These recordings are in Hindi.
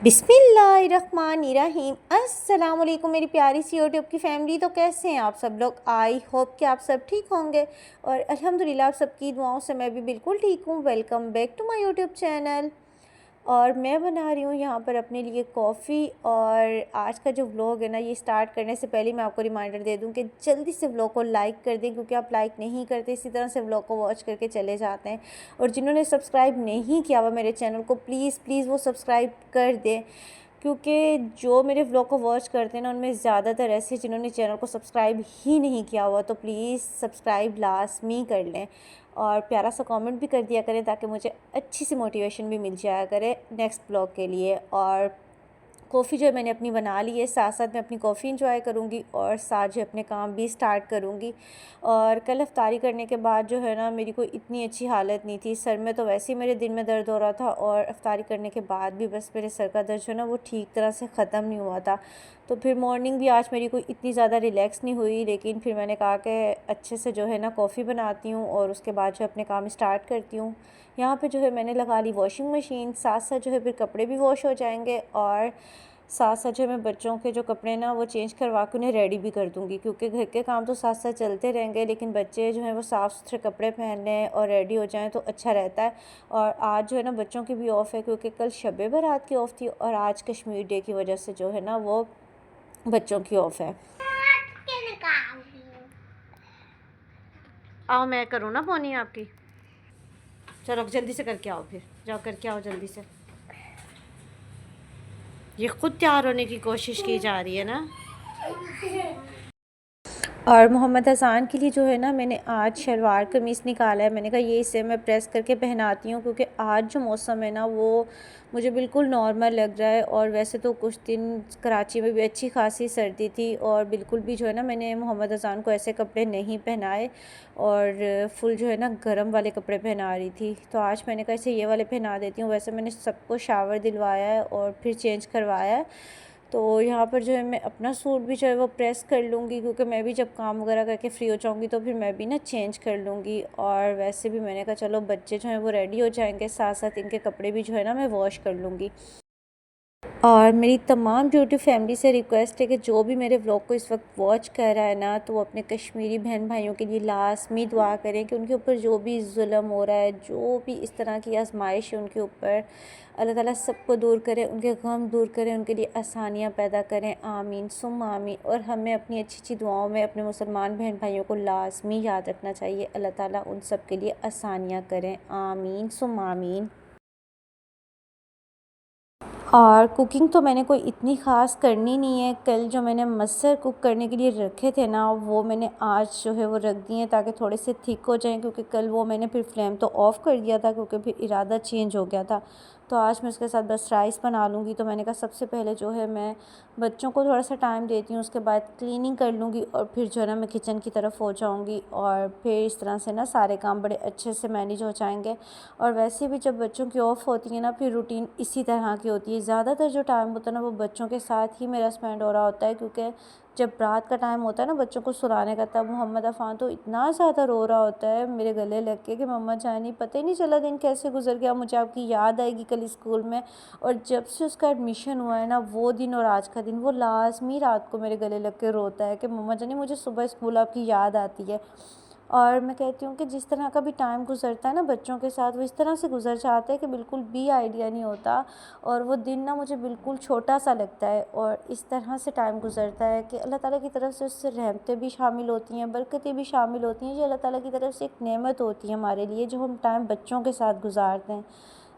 बिस्मिल्लाहिर्रहमानिर्रहीम। अस्सलाम वालेकुम मेरी प्यारी सी यूट्यूब की फ़ैमिली। तो कैसे हैं आप सब लोग? आई होप कि आप सब ठीक होंगे और अल्हम्दुलिल्लाह आप सबकी दुआओं से मैं भी बिल्कुल ठीक हूँ। Welcome back to my YouTube channel. और मैं बना रही हूँ यहाँ पर अपने लिए कॉफ़ी। और आज का जो व्लॉग है ना, ये स्टार्ट करने से पहले मैं आपको रिमाइंडर दे दूँ कि जल्दी से व्लॉग को लाइक कर दें, क्योंकि आप लाइक नहीं करते इसी तरह से व्लॉग को वॉच करके चले जाते हैं। और जिन्होंने सब्सक्राइब नहीं किया हुआ मेरे चैनल को, प्लीज़ प्लीज़ वो सब्सक्राइब कर दें, क्योंकि जो मेरे व्लॉग को वॉच करते हैं ना, उनमें ज़्यादातर ऐसे जिन्होंने चैनल को सब्सक्राइब ही नहीं किया हुआ। तो प्लीज़ सब्सक्राइब लाजमी कर लें और प्यारा सा कमेंट भी कर दिया करें, ताकि मुझे अच्छी सी मोटिवेशन भी मिल जाया करे नेक्स्ट ब्लॉग के लिए। और कॉफ़ी जो है मैंने अपनी बना ली है, साथ साथ मैं अपनी कॉफ़ी इंजॉय करूँगी और साथ जो अपने काम भी स्टार्ट करूँगी। और कल अफ्तारी करने के बाद जो है ना, मेरी कोई इतनी अच्छी हालत नहीं थी। सर में तो वैसे ही मेरे दिन में दर्द हो रहा था, और अफ्तारी करने के बाद भी बस मेरे सर का दर्द जो है ना, वो ठीक तरह से ख़त्म नहीं हुआ था। तो फिर मॉर्निंग भी आज मेरी कोई इतनी ज़्यादा रिलैक्स नहीं हुई, लेकिन फिर मैंने कहा कि अच्छे से जो है ना कॉफ़ी बनाती हूँ और उसके बाद जो अपने काम स्टार्ट करती हूँ। यहाँ पे जो है मैंने लगा ली वॉशिंग मशीन, साथ साथ जो है फिर कपड़े भी वॉश हो जाएंगे, और साथ साथ जो मैं बच्चों के जो कपड़े ना वो चेंज करवा के उन्हें रेडी भी कर दूँगी, क्योंकि घर के काम तो साथ साथ चलते रहेंगे, लेकिन बच्चे जो हैं वो साफ़ सुथरे कपड़े पहन लें और रेडी हो जाएं तो अच्छा रहता है। और आज जो है ना बच्चों की भी ऑफ़ है, क्योंकि कल शब बारात की ऑफ़ थी और आज कश्मीर डे की वजह से जो है ना वो बच्चों की ऑफ़ है। आओ मैं करूँ ना पोनी आपकी। चलो जल्दी से करके आओ, फिर जाओ करके आओ जल्दी से। ये खुद तैयार होने की कोशिश की जा रही है ना। और मोहम्मद हसन के लिए जो है ना, मैंने आज शलवार कमीज़ निकाला है। मैंने कहा ये इसे मैं प्रेस करके पहनाती हूँ, क्योंकि आज जो मौसम है ना वो मुझे बिल्कुल नॉर्मल लग रहा है। और वैसे तो कुछ दिन कराची में भी अच्छी खासी सर्दी थी, और बिल्कुल भी जो है ना मैंने मोहम्मद हसन को ऐसे कपड़े नहीं पहनाए, और फुल जो है ना गर्म वाले कपड़े पहना रही थी। तो आज मैंने कहा इसे ये वाले पहना देती हूँ। वैसे मैंने सबको शावर दिलवाया है और फिर चेंज करवाया है। तो यहाँ पर जो है मैं अपना सूट भी जो है वो प्रेस कर लूँगी, क्योंकि मैं भी जब काम वगैरह करके फ़्री हो जाऊँगी तो फिर मैं भी ना चेंज कर लूँगी। और वैसे भी मैंने कहा चलो बच्चे जो हैं वो रेडी हो जाएंगे, साथ साथ इनके कपड़े भी जो है ना मैं वॉश कर लूँगी। और मेरी तमाम यूट्यूब फैमिली से रिक्वेस्ट है कि जो भी मेरे व्लॉग को इस वक्त वॉच कर रहा है ना, तो वो अपने कश्मीरी बहन भाइयों के लिए लाजमी दुआ करें कि उनके ऊपर जो भी जुल्म हो रहा है, जो भी इस तरह की आजमाइश है उनके ऊपर, अल्लाह ताला सबको दूर करे, उनके गम दूर करें, उनके लिए आसानियाँ पैदा करें। आमीन सुम आमीन। और हमें अपनी अच्छी अच्छी दुआओं में अपने मुसलमान बहन भाइयों को लाजमी याद रखना चाहिए। अल्लाह ताला उन सब के लिए आसानियाँ करें। आमीन सुम आमीन। और कुकिंग तो मैंने कोई इतनी ख़ास करनी नहीं है। कल जो मैंने मसर कुक करने के लिए रखे थे ना, वो मैंने आज जो है वो रख दिए, ताकि थोड़े से थिक हो जाएं, क्योंकि कल वो मैंने फिर फ्लेम तो ऑफ़ कर दिया था, क्योंकि फिर इरादा चेंज हो गया था। तो आज मैं उसके साथ बस राइस बना लूँगी। तो मैंने कहा सबसे पहले जो है मैं बच्चों को थोड़ा सा टाइम देती हूँ, उसके बाद क्लीनिंग कर लूँगी, और फिर जो है ना मैं किचन की तरफ हो जाऊँगी, और फिर इस तरह से ना सारे काम बड़े अच्छे से मैनेज हो जाएंगे। और वैसे भी जब बच्चों की ऑफ़ होती है ना, फिर रूटीन इसी तरह की होती है। ज़्यादातर जो टाइम होता है ना वो बच्चों के साथ ही मेरा स्पेंड हो रहा होता है, क्योंकि जब रात का टाइम होता है ना बच्चों को सुलाने का, तब मोहम्मद अफ़ान तो इतना ज़्यादा रो रहा होता है मेरे गले लग के कि मम्मा जानी पता ही नहीं चला दिन कैसे गुजर गया, मुझे आपकी याद आएगी कल स्कूल में। और जब से उसका एडमिशन हुआ है ना, वो दिन और आज का दिन वो लाजमी रात को मेरे गले लग के रोता है कि मम्मा जानी मुझे सुबह स्कूल आपकी याद आती है। और मैं कहती हूँ कि जिस तरह का भी टाइम गुजरता है ना बच्चों के साथ, वो इस तरह से गुजर जाता है कि बिल्कुल भी आइडिया नहीं होता। और वो दिन ना मुझे बिल्कुल छोटा सा लगता है, और इस तरह से टाइम गुजरता है कि अल्लाह ताला की तरफ से उससे रहमतें भी शामिल होती हैं, बरकतें भी शामिल होती हैं। ये अल्लाह ताला की तरफ से एक नेमत होती है हमारे लिए, जो हम टाइम बच्चों के साथ गुजारते हैं।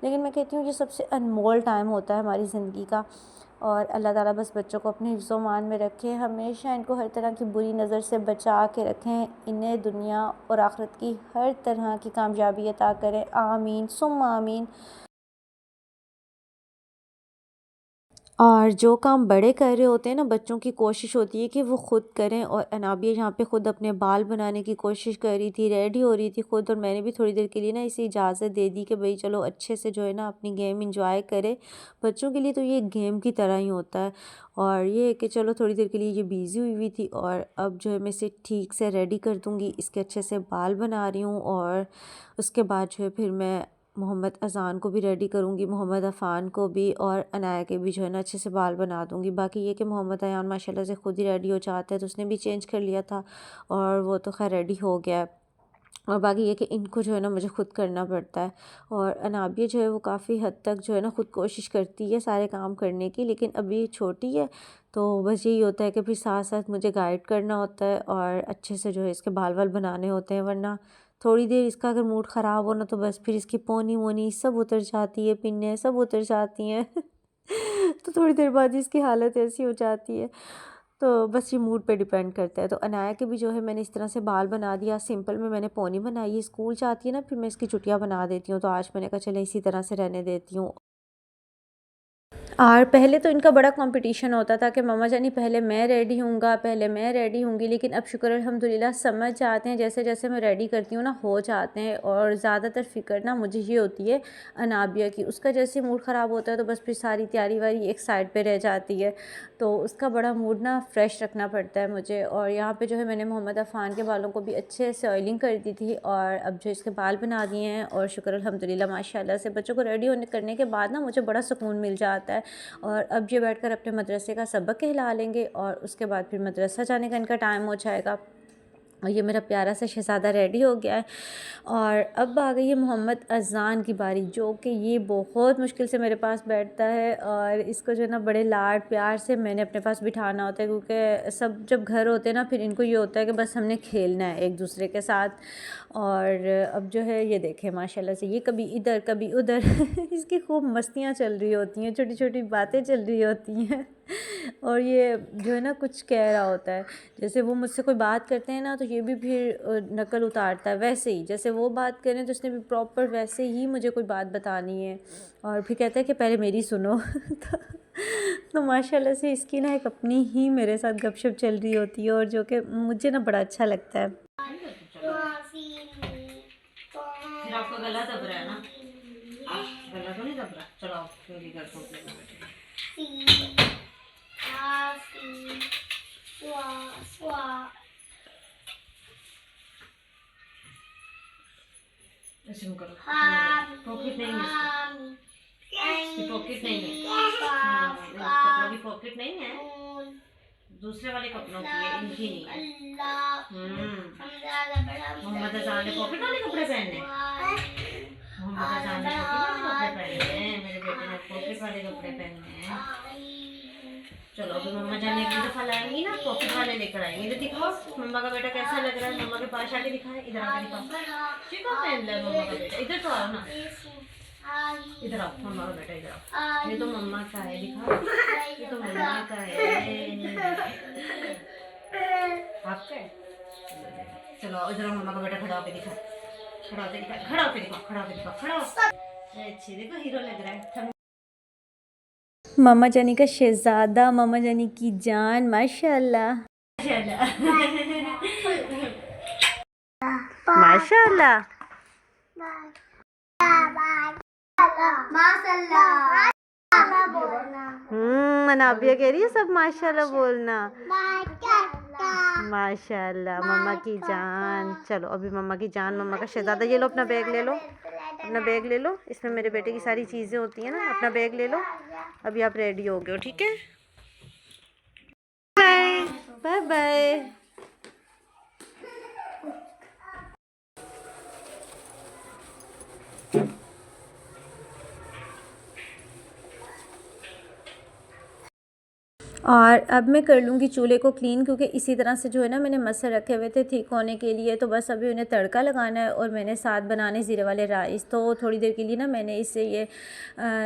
लेकिन मैं कहती हूँ ये सबसे अनमोल टाइम होता है हमारी ज़िंदगी का। और अल्लाह ताला बस बच्चों को अपने हिफ्ज़-ओ-मान में रखे, हमेशा इनको हर तरह की बुरी नज़र से बचा के रखें, इन्हें दुनिया और आखिरत की हर तरह की कामयाबी अता करें। आमीन सुम्मा आमीन। और जो काम बड़े कर रहे होते हैं ना, बच्चों की कोशिश होती है कि वो खुद करें। और अनाबिया यहाँ पे खुद अपने बाल बनाने की कोशिश कर रही थी, रेडी हो रही थी खुद, और मैंने भी थोड़ी देर के लिए ना इसे इजाज़त दे दी कि भाई चलो अच्छे से जो है ना अपनी गेम इंजॉय करे। बच्चों के लिए तो ये गेम की तरह ही होता है। और ये है कि चलो थोड़ी देर के लिए ये बिज़ी हुई हुई थी, और अब जो है मैं इसे ठीक से रेडी कर दूँगी। इसके अच्छे से बाल बना रही हूँ, और उसके बाद जो है फिर मैं मोहम्मद अज़ान को भी रेडी करूँगी, मोहम्मद अफ़ान को भी, और अनाया के भी जो है ना अच्छे से बाल बना दूँगी। बाकी ये कि मोहम्मद अयान माशाल्लाह से खुद ही रेडी हो जाता है, तो उसने भी चेंज कर लिया था और वो तो खैर रेडी हो गया है। और बाकी ये कि इनको जो है ना मुझे खुद करना पड़ता है। और अनाबिया जो है वो काफ़ी हद तक जो है ना खुद कोशिश करती है सारे काम करने की, लेकिन अभी छोटी है तो बस यही होता है कि फिर साथ साथ मुझे गाइड करना होता है और अच्छे से जो है इसके बाल वाल बनाने होते हैं, वरना थोड़ी देर इसका अगर मूड ख़राब हो ना तो बस फिर इसकी पोनी वोनी सब उतर जाती है, पिन्ने सब उतर जाती हैं तो थोड़ी देर बाद इसकी हालत ऐसी हो जाती है। तो बस ये मूड पे डिपेंड करता है। तो अनाया के भी जो है मैंने इस तरह से बाल बना दिया, सिंपल में मैंने पोनी बनाई है। स्कूल जाती है ना फिर मैं इसकी चुटिया बना देती हूँ, तो आज मैंने कहा चले इसी तरह से रहने देती हूँ। और पहले तो इनका बड़ा कंपटीशन होता था कि मम्मा जानी पहले मैं रेडी हूँगा, पहले मैं रेडी होंगी, लेकिन अब शुक्र अल्हम्दुलिल्लाह समझ जाते हैं, जैसे जैसे मैं रेडी करती हूँ ना हो जाते हैं। और ज़्यादातर फ़िक्र ना मुझे ये होती है अनाबिया की, उसका जैसे मूड ख़राब होता है तो बस फिर सारी तैयारी वारी एक साइड पे रह जाती है, तो उसका बड़ा मूड ना फ्रेश रखना पड़ता है मुझे। और यहाँ पर जो है मैंने मोहम्मद अफ़ान के बालों को भी अच्छे से ऑयलिंग कर दी थी और अब जो इसके बाल बना दिए हैं। और शुक्र अल्हम्दुलिल्लाह माशाल्लाह से बच्चों को रेडी होने करने के बाद ना मुझे बड़ा सुकून मिल जाता है। और अब ये बैठकर अपने मदरसे का सबक कहला लेंगे और उसके बाद फिर मदरसा जाने का इनका टाइम हो जाएगा। और ये मेरा प्यारा सा शहज़ादा रेडी हो गया है। और अब आ गई है मोहम्मद अज़ान की बारी, जो कि ये बहुत मुश्किल से मेरे पास बैठता है और इसको जो है ना बड़े लाड प्यार से मैंने अपने पास बिठाना होता है, क्योंकि सब जब घर होते हैं ना फिर इनको ये होता है कि बस हमने खेलना है एक दूसरे के साथ। और अब जो है ये देखें माशाल्लाह से ये कभी इधर कभी उधर इसकी खूब मस्तियाँ चल रही होती हैं, छोटी छोटी बातें चल रही होती हैं और ये जो है ना कुछ कह रहा होता है, जैसे वो मुझसे कोई बात करते हैं ना तो ये भी फिर नकल उतारता है वैसे ही, जैसे वो बात करें तो उसने भी प्रॉपर वैसे ही मुझे कोई बात बतानी है और फिर कहता है कि पहले मेरी सुनो तो माशाल्लाह से इसकी ना एक अपनी ही मेरे साथ गपशप चल रही होती है और जो कि मुझे ना बड़ा अच्छा लगता है। फिर आपका गला दब रहा है ना? गला तो नहीं दब रहा? चलो आप मेरी घर को ऐसे में करो। पॉकेट नहीं है इसकी, पॉकेट नहीं है, कपड़ों की पॉकेट नहीं है, दूसरे वाले कपड़ों की है, इनकी नहीं है। मोहम्मद अज़ान ने पॉकेट वाले कपड़े पहने, मोहम्मद अज़ान ने पॉकेट वाले कपड़े पहने, मेरे बेटे ने पॉकेट वाले कपड़े पहने हैं। चलो अभी मम्मा जाने एक दफ़ा लाएंगी ना पॉकेट वाले लेकर आएंगी। इधर दिखाओ मम्मा का बेटा कैसा लग रहा है, मम्मा के पास आके दिखाए, इधर आके दिखाओ। ठीक है पहन ले मम्मा का बेटा, इधर तो आओ ना, इधर आओ मम्मा का बेटा, इधर आओ। ये तो मम्मा का है, दिखाओ ये तो मम्मा का है, आपका है। चलो इधर आओ, मम्मा का बेटा खड़ा होके दिखा, खड़ा होके दिखा, खड़ा होके दिखाओ, खड़ा होके दिखाओ, खड़ा हो। अच्छे देखो हीरो लग रहा है। मामा जानी का शहज़ादा, मामा जानी की जान, माशाल्लाह माशाल्लाह। मनाबिया कह रही है सब माशाल्लाह बोलना, माशाल्लाह मम्मा की जान। चलो अभी मम्मा की जान, मम्मा का शहज़ादा, ये लो अपना बैग ले लो, अपना बैग ले लो, इसमें मेरे बेटे की सारी चीज़ें होती हैं ना, अपना बैग ले लो। अभी आप रेडी हो गए हो, ठीक है, बाय बाय बाय। और अब मैं कर लूँगी चूल्हे को क्लीन, क्योंकि इसी तरह से जो है ना मैंने मसर रखे हुए थे ठीक होने के लिए, तो बस अभी उन्हें तड़का लगाना है। और मैंने साथ बनाने ज़ीरे वाले राइस, तो थोड़ी देर के लिए ना मैंने इसे ये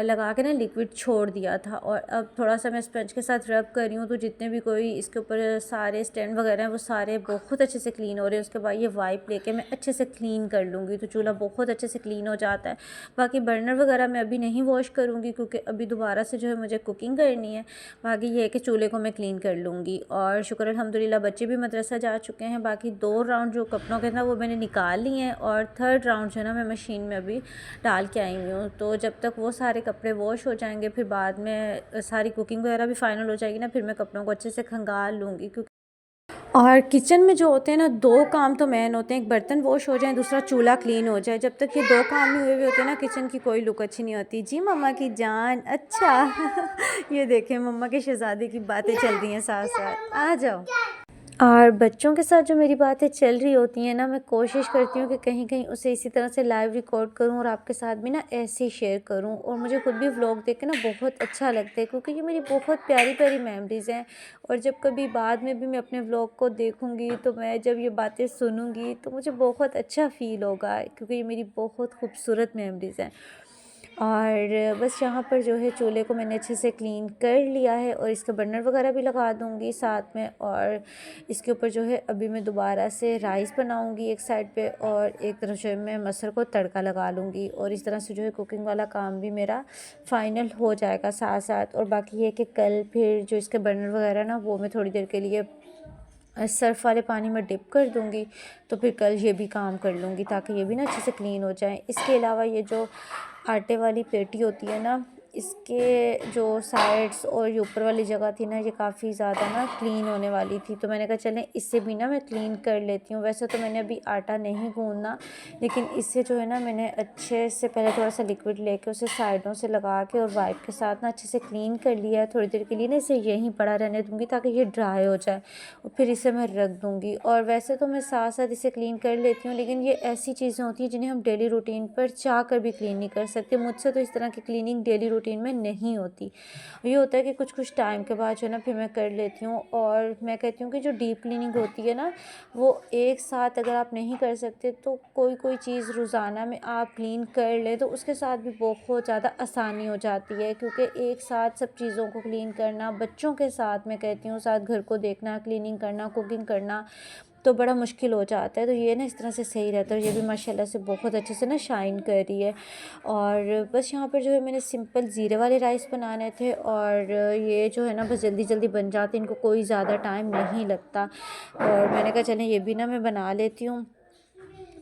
लगा के ना लिक्विड छोड़ दिया था। और अब थोड़ा सा मैं स्पंज के साथ रब कर रही हूँ, तो जितने भी कोई इसके ऊपर सारे स्टैंड वगैरह हैं वो सारे बहुत अच्छे से क्लीन हो रहे हैं। उसके बाद ये वाइप लेके मैं अच्छे से क्लीन कर लूँगी, तो चूल्हा बहुत अच्छे से क्लीन हो जाता है। बाकी बर्नर वगैरह मैं अभी नहीं वॉश करूँगी, क्योंकि अभी दोबारा से जो है मुझे कुकिंग करनी है। बाकी ये है कि चूल्हे को मैं क्लीन कर लूँगी। और शुक्र अल्हम्दुलिल्लाह बच्चे भी मदरसा जा चुके हैं। बाकी 2 राउंड जो कपड़ों के था वो मैंने निकाल लिए हैं, और 3rd राउंड जो है ना मैं मशीन में अभी डाल के आई हुई हूँ। तो जब तक वो सारे कपड़े वॉश हो जाएंगे, फिर बाद में सारी कुकिंग वगैरह भी फाइनल हो जाएगी ना, फिर मैं कपड़ों को अच्छे से खंगाल लूँगी। क्योंकि और किचन में जो होते हैं ना, दो काम तो मेन होते हैं, एक बर्तन वॉश हो जाए, दूसरा चूल्हा क्लीन हो जाए। जब तक ये दो काम नहीं हुए हुए होते ना, किचन की कोई लुक अच्छी नहीं होती। जी मम्मा की जान, अच्छा ये देखें मम्मा के शहज़ादे की बातें चल रही हैं साथ साथ, आ जाओ। और बच्चों के साथ जो मेरी बातें चल रही होती हैं ना, मैं कोशिश करती हूँ कि कहीं कहीं उसे इसी तरह से लाइव रिकॉर्ड करूँ और आपके साथ भी ना ऐसे ही शेयर करूँ। और मुझे खुद भी व्लॉग देख के ना बहुत अच्छा लगता है, क्योंकि ये मेरी बहुत प्यारी प्यारी मेमोरीज़ हैं। और जब कभी बाद में भी मैं अपने व्लॉग को देखूँगी, तो मैं जब ये बातें सुनूँगी तो मुझे बहुत अच्छा फ़ील होगा, क्योंकि ये मेरी बहुत खूबसूरत मेमोरीज़ हैं। और बस यहाँ पर जो है चूल्हे को मैंने अच्छे से क्लीन कर लिया है, और इसके बर्नर वगैरह भी लगा दूँगी साथ में। और इसके ऊपर जो है अभी मैं दोबारा से राइस बनाऊँगी एक साइड पे, और एक तरफ जो है मैं मटर को तड़का लगा लूँगी। और इस तरह से जो है कुकिंग वाला काम भी मेरा फ़ाइनल हो जाएगा साथ साथ। और बाकी ये कि कल फिर जो इसके बर्नर वगैरह ना, वो मैं थोड़ी देर के लिए सर्फ़ वाले पानी में डिप कर दूँगी, तो फिर कल ये भी काम कर लूँगी, ताकि ये भी ना अच्छे से क्लीन हो जाए। इसके अलावा ये जो आटे वाली पेटी होती है ना, इसके जो साइड्स और ये ऊपर वाली जगह थी ना, ये काफ़ी ज़्यादा ना क्लीन होने वाली थी, तो मैंने कहा चलें इससे भी ना मैं क्लीन कर लेती हूँ। वैसे तो मैंने अभी आटा नहीं गूँदना, लेकिन इससे जो है ना, मैंने अच्छे से पहले थोड़ा सा लिक्विड लेके उसे साइडों से लगा के और वाइप के साथ ना अच्छे से क्लीन कर लिया है। थोड़ी देर के लिए ना इसे यहीं पड़ा रहने दूँगी, ताकि ये ड्राई हो जाए, और फिर इसे मैं रख दूँगी। और वैसे तो मैं साथ साथ इसे क्लीन कर लेती हूँ, लेकिन ये ऐसी चीज़ें होती हैं जिन्हें हम डेली रूटीन पर चाह कर भी क्लीन नहीं कर सकते। मुझसे तो इस तरह की क्लीनिंग डेली रूटीन में नहीं होती। ये होता है कि कुछ कुछ टाइम के बाद जो है ना, फिर मैं कर लेती हूँ। और मैं कहती हूँ कि जो डीप क्लीनिंग होती है ना, वो एक साथ अगर आप नहीं कर सकते, तो कोई कोई चीज़ रोज़ाना में आप क्लीन कर लें, तो उसके साथ भी बहुत ज़्यादा आसानी हो जाती है। क्योंकि एक साथ सब चीज़ों को क्लीन करना, बच्चों के साथ मैं कहती हूँ साथ घर को देखना, क्लीनिंग करना, कुकिंग करना, तो बड़ा मुश्किल हो जाता है। तो ये ना इस तरह से सही रहता है। और ये भी माशाल्लाह से बहुत अच्छे से ना शाइन कर रही है। और बस यहाँ पर जो है मैंने सिंपल ज़ीरे वाले राइस बनाने थे, और ये जो है ना बस जल्दी जल्दी बन जाते हैं, इनको कोई ज़्यादा टाइम नहीं लगता। और मैंने कहा चलें ये भी ना मैं बना लेती हूँ।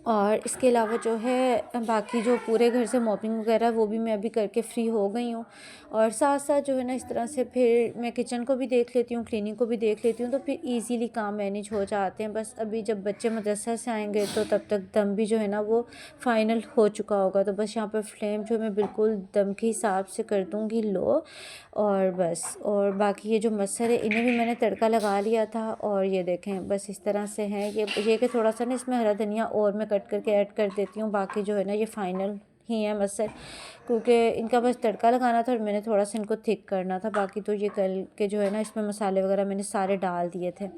और इसके अलावा जो है बाकी जो पूरे घर से मॉपिंग वगैरह, वो भी मैं अभी करके फ़्री हो गई हूँ। और साथ साथ जो है ना, इस तरह से फिर मैं किचन को भी देख लेती हूँ, क्लीनिंग को भी देख लेती हूँ, तो फिर इजीली काम मैनेज हो जाते हैं। बस अभी जब बच्चे मदरसा से आएंगे, तो तब तक दम भी जो है ना वो फ़ाइनल हो चुका होगा। तो बस यहाँ पर फ्लेम जो मैं बिल्कुल दम के हिसाब से कर दूँगी लो। और बस, और बाकी ये जो मटर है, इन्हें भी मैंने तड़का लगा लिया था। और ये देखें बस इस तरह से हैं ये कि थोड़ा सा ना इसमें हरा धनिया और मैं कट करके ऐड कर देती हूँ। बाकी जो है ना ये फ़ाइनल ही है मटर, क्योंकि इनका बस तड़का लगाना था और मैंने थोड़ा सा इनको थिक करना था। बाकी तो ये कल के जो है ना, इसमें मसाले वगैरह मैंने सारे डाल दिए थे।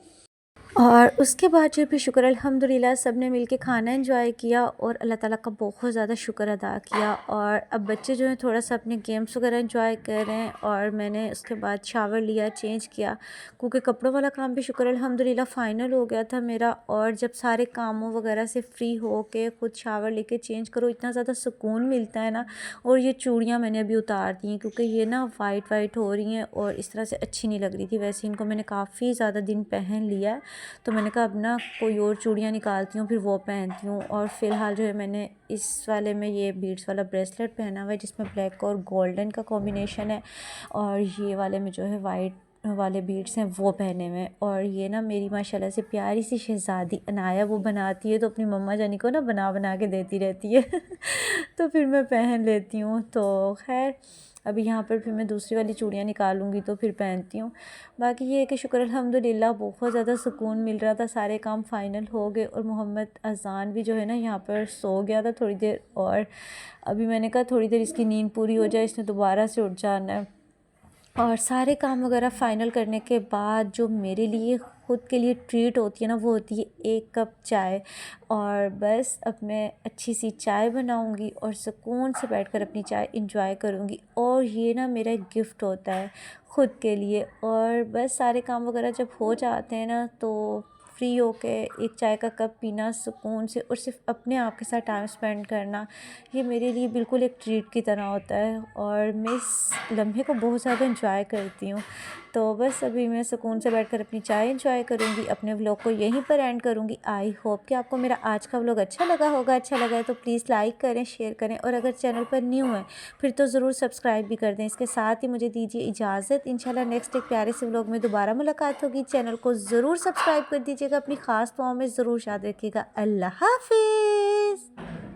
और उसके बाद जो भी शुक्र अल्हम्दुलिल्लाह सब ने मिल के खाना एंजॉय किया, और अल्लाह ताला का बहुत ज़्यादा शुक्र अदा किया। और अब बच्चे जो हैं थोड़ा सा अपने गेम्स वगैरह एंजॉय कर रहे हैं, और मैंने उसके बाद शावर लिया, चेंज किया, क्योंकि कपड़ों वाला काम भी शुक्र अल्हम्दुलिल्लाह फ़ाइनल हो गया था मेरा। और जब सारे कामों वगैरह से फ़्री हो के खुद शावर लेके चेंज करो, इतना ज़्यादा सुकून मिलता है ना। और ये चूड़ियाँ मैंने अभी उतार दी हैं, क्योंकि ये ना वाइट वाइट हो रही हैं और इस तरह से अच्छी नहीं लग रही थी। वैसे इनको मैंने काफ़ी ज़्यादा दिन पहन लिया है, तो मैंने कहा अब ना कोई और चूड़ियाँ निकालती हूँ, फिर वो पहनती हूँ। और फ़िलहाल जो है मैंने इस वाले में ये बीड्स वाला ब्रेसलेट पहना हुआ है, जिसमें ब्लैक और गोल्डन का कॉम्बिनेशन है। और ये वाले में जो है वाइट वाले बीड्स हैं, वो पहने हुए हैं। और ये ना मेरी माशाल्लाह से प्यारी सी शहज़ादी अनाया, वो बनाती है, तो अपनी मम्मा जानी को ना बना बना के देती रहती है तो फिर मैं पहन लेती हूँ। तो खैर अभी यहाँ पर फिर मैं दूसरी वाली चूड़ियाँ निकालूंगी, तो फिर पहनती हूँ। बाकी ये है कि शुक्र अल्हम्दुलिल्लाह बहुत ज़्यादा सुकून मिल रहा था, सारे काम फ़ाइनल हो गए। और मोहम्मद अज़ान भी जो है ना यहाँ पर सो गया था थोड़ी देर, और अभी मैंने कहा थोड़ी देर इसकी नींद पूरी हो जाए, इसने दोबारा से उठ जाना है। और सारे काम वगैरह फ़ाइनल करने के बाद जो मेरे लिए ख़ुद के लिए ट्रीट होती है ना, वो होती है एक कप चाय। और बस अब मैं अच्छी सी चाय बनाऊंगी और सुकून से बैठकर अपनी चाय इंजॉय करूंगी। और ये ना मेरा एक गिफ्ट होता है ख़ुद के लिए। और बस सारे काम वगैरह जब हो जाते हैं ना, तो फ्री होके एक चाय का कप पीना सुकून से, और सिर्फ अपने आप के साथ टाइम स्पेंड करना, ये मेरे लिए बिल्कुल एक ट्रीट की तरह होता है। और मैं इस लम्हे को बहुत ज़्यादा इंजॉय करती हूँ। तो बस अभी मैं सुकून से बैठकर अपनी चाय एंजॉय करूँगी, अपने व्लॉग को यहीं पर एंड करूँगी। आई होप कि आपको मेरा आज का व्लॉग अच्छा लगा होगा। अच्छा लगा है तो प्लीज़ लाइक करें, शेयर करें और अगर चैनल पर न्यू है फिर तो ज़रूर सब्सक्राइब भी कर दें। इसके साथ ही मुझे दीजिए इजाज़त। इंशाल्लाह नेक्स्ट एक प्यारे से व्लॉग में दोबारा मुलाकात होगी। चैनल को ज़रूर सब्सक्राइब कर दीजिएगा, अपनी ख़ास दुआओं में ज़रूर याद रखिएगा। अल्लाह हाफिज़।